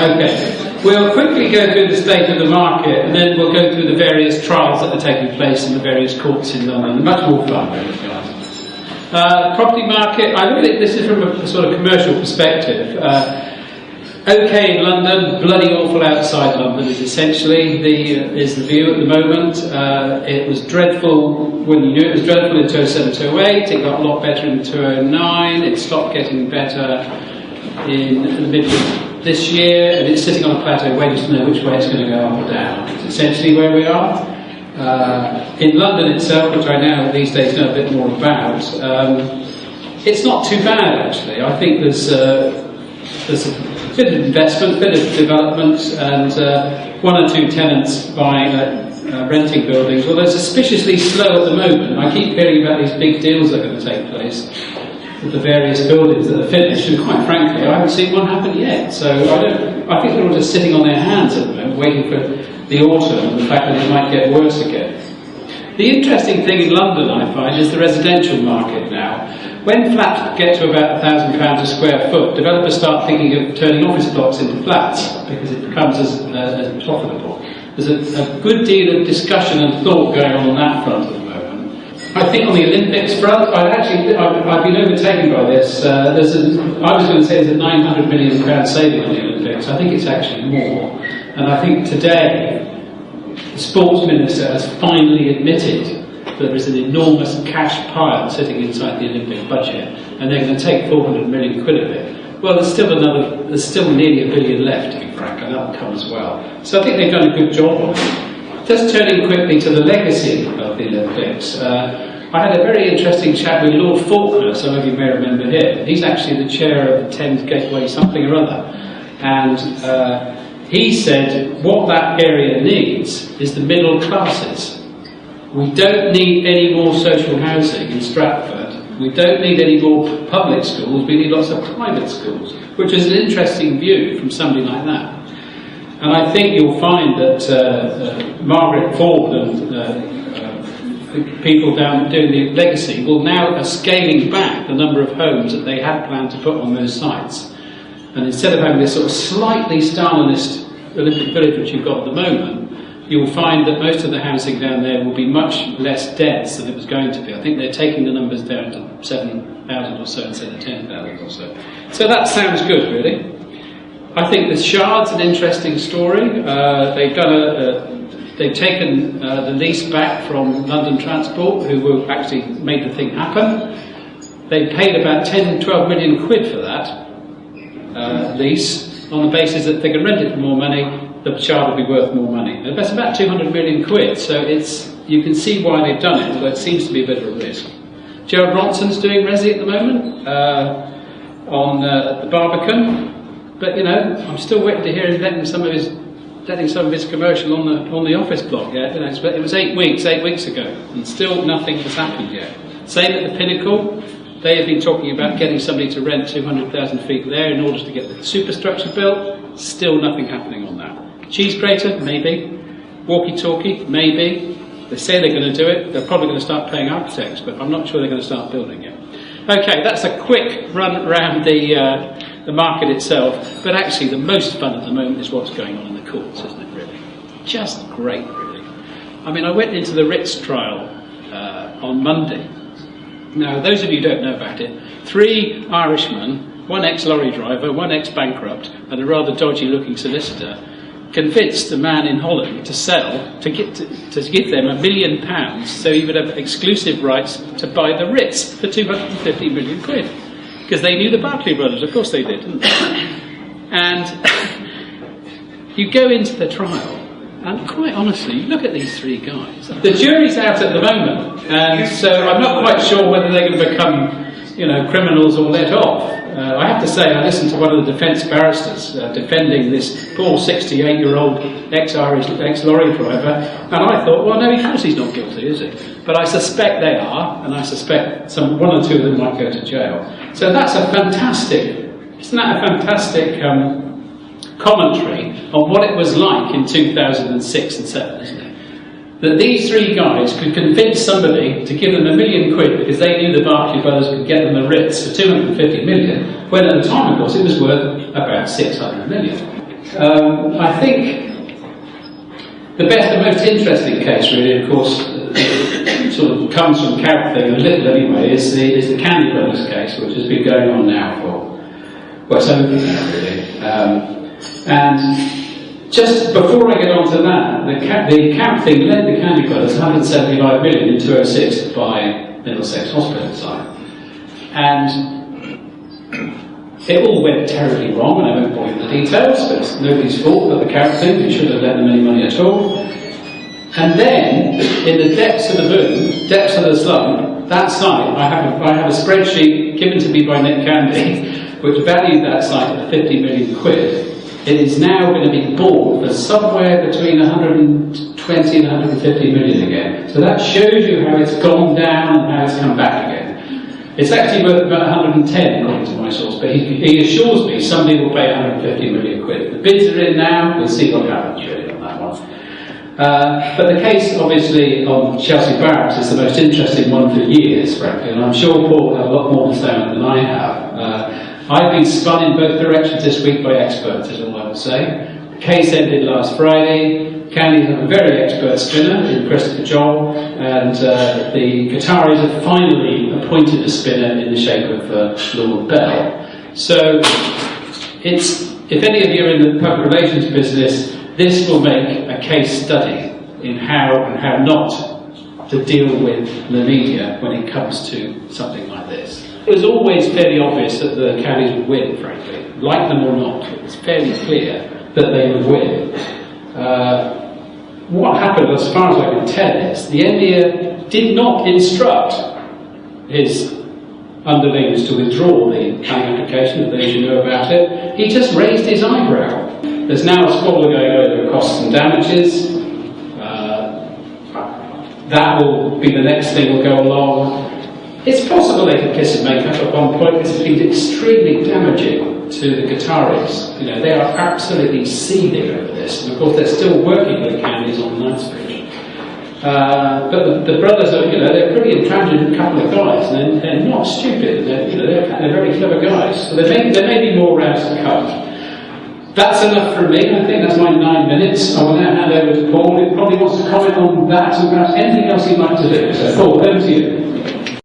Okay. We'll quickly go through the state of the market, and then we'll go through the various trials that are taking place in the various courts in London. Much more fun, really, property market, I look at it, this is from a sort of commercial perspective. Okay in London, bloody awful outside London is essentially the view at the moment. It was dreadful when you knew it was dreadful in 2007-2008, it got a lot better in 2009, it stopped getting better in the middle of this year, and it's sitting on a plateau waiting to know which way it's going to go up or down. It's essentially where we are. In London itself, which I now these days know a bit more about, it's not too bad actually. I think there's a bit of investment, a bit of development, and one or two tenants buying, renting buildings, although suspiciously slow at the moment. I keep hearing about these big deals that are going to take place with the various buildings that are finished, and quite frankly, I haven't seen one happen yet. So I think they're all just sitting on their hands at the moment, waiting for the autumn and the fact that it might get worse again. The interesting thing in London, I find, is the residential market now. When flats get to about £1,000 a square foot, developers start thinking of turning office blocks into flats because it becomes as profitable. There's a good deal of discussion and thought going on that front at the moment. I think on the Olympics front, I've been overtaken by this. I was going to say there's a £900 million saving on the Olympics. I think it's actually more. And I think today, the sports minister has finally admitted there is an enormous cash pile sitting inside the Olympic budget, and they're going to take 400 million quid of it. Well, there's still nearly £1 billion left, to be frank, and that'll come as well. So I think they've done a good job on it. Just turning quickly to the legacy of the Olympics, I had a very interesting chat with Lord Faulkner, some of you may remember him. He's actually the chair of the Thames Gateway something or other, and he said what that area needs is the middle classes. We don't need any more social housing in Stratford. We don't need any more public schools. We need lots of private schools, which is an interesting view from somebody like that. And I think you'll find that Margaret Ford and the people down doing the legacy will now are scaling back the number of homes that they had planned to put on those sites. And instead of having this sort of slightly Stalinist Olympic Village, which you've got at the moment, you'll find that most of the housing down there will be much less dense than it was going to be. I think they're taking the numbers down to 7,000 or so instead of 10,000 or so. So that sounds good, really. I think the Shard's an interesting story. They've taken the lease back from London Transport, who actually made the thing happen. They paid about 10-12 million quid for that lease on the basis that they can rent it for more money. The Shard will be worth more money. And that's about 200 million quid, so you can see why they've done it, although it seems to be a bit of a risk. Gerald Bronson's doing Resi at the moment on the Barbican, but you know, I'm still waiting to hear him letting some of his commercial on the office block. Yeah, you know, it was 8 weeks ago, and still nothing has happened yet. Same at the Pinnacle. They have been talking about getting somebody to rent 200,000 feet there in order to get the superstructure built. Still nothing happening on that. Cheese grater, maybe. Walkie-talkie, maybe. They say they're going to do it. They're probably going to start paying architects, but I'm not sure they're going to start building it. Okay, that's a quick run around the market itself. But actually, the most fun at the moment is what's going on in the courts, isn't it, really? Just great, really. I mean, I went into the Ritz trial on Monday. Now, those of you who don't know about it, 3 Irishmen, 1 ex-lorry driver, 1 ex-bankrupt, and a rather dodgy-looking solicitor, convinced the man in Holland to sell, to give them £1 million so he would have exclusive rights to buy the Ritz for 250 million quid. Because they knew the Barclay brothers, of course they did, didn't they? And you go into the trial, and quite honestly, look at these 3 guys. The jury's out at the moment, and so I'm not quite sure whether they're going to become, you know, criminals or let off. I have to say, I listened to one of the defence barristers defending this poor 68-year-old ex-Irish ex-lorry driver, and I thought, well, no, of course he's not guilty, is he? But I suspect they are, and I suspect 1 or 2 of them might go to jail. So that's isn't that a fantastic commentary on what it was like in 2006 and 7, isn't it? That these 3 guys could convince somebody to give them £1 million quid because they knew the Barclay brothers could get them the Ritz for 250 million, when at the time, of course, it was worth about 600 million. I think the best and most interesting case, really, of course, sort of comes from Carrickthing a little anyway, is the Candy Brothers case, which has been going on now for, well, it's over now, really. And just before I get on to that, the Carrickthing lent the Candy Brothers 175 million in 2006 to buy Middlesex Hospital site. And it all went terribly wrong, and I won't bore you with the details, but it's nobody's fault but the Carrickthing. They should have lent them any money at all. And then, in the depths of the boom, depths of the slump, that site, I have a spreadsheet given to me by Nick Candy, which valued that site at 50 million quid. It is now going to be bought for somewhere between 120 and 150 million again. So that shows you how it's gone down and how it's come back again. It's actually worth about 110 according to my source, but he assures me somebody will pay 150 million quid. The bids are in now, we'll see what happens really on that one. But the case, obviously, on Chelsea Barracks is the most interesting one for years, frankly, and I'm sure Paul will have a lot more to say on it than I have. I've been spun in both directions this week by experts, is all I will say. The case ended last Friday. Candy have a very expert spinner in Christopher Joel, and the Qataris have finally appointed a spinner in the shape of Lord Bell. So, if any of you are in the public relations business, this will make a case study in how and how not to deal with the media when it comes to something like this. It was always fairly obvious that the Caddies would win, frankly. Like them or not, it was fairly clear that they would win. What happened, as far as I can tell, is the Emir did not instruct his underlings to withdraw the planning application, that they should know about it. He just raised his eyebrow. There's now a squabble going over costs and damages. That will be the next thing will go along. It's possible they could kiss and make up at one point, because it's been extremely damaging to the Qataris. You know, they are absolutely seething over this, and of course they're still working with the Candies on Knightsbridge. But the brothers are, they're a pretty intransigent couple of guys, and they're not stupid. They're very clever guys. So there may be more rounds to come. That's enough from me. I think that's my 9 minutes. I will now hand over to Paul, who probably wants to comment on that and perhaps anything else he'd like to do. So, Paul, over to you.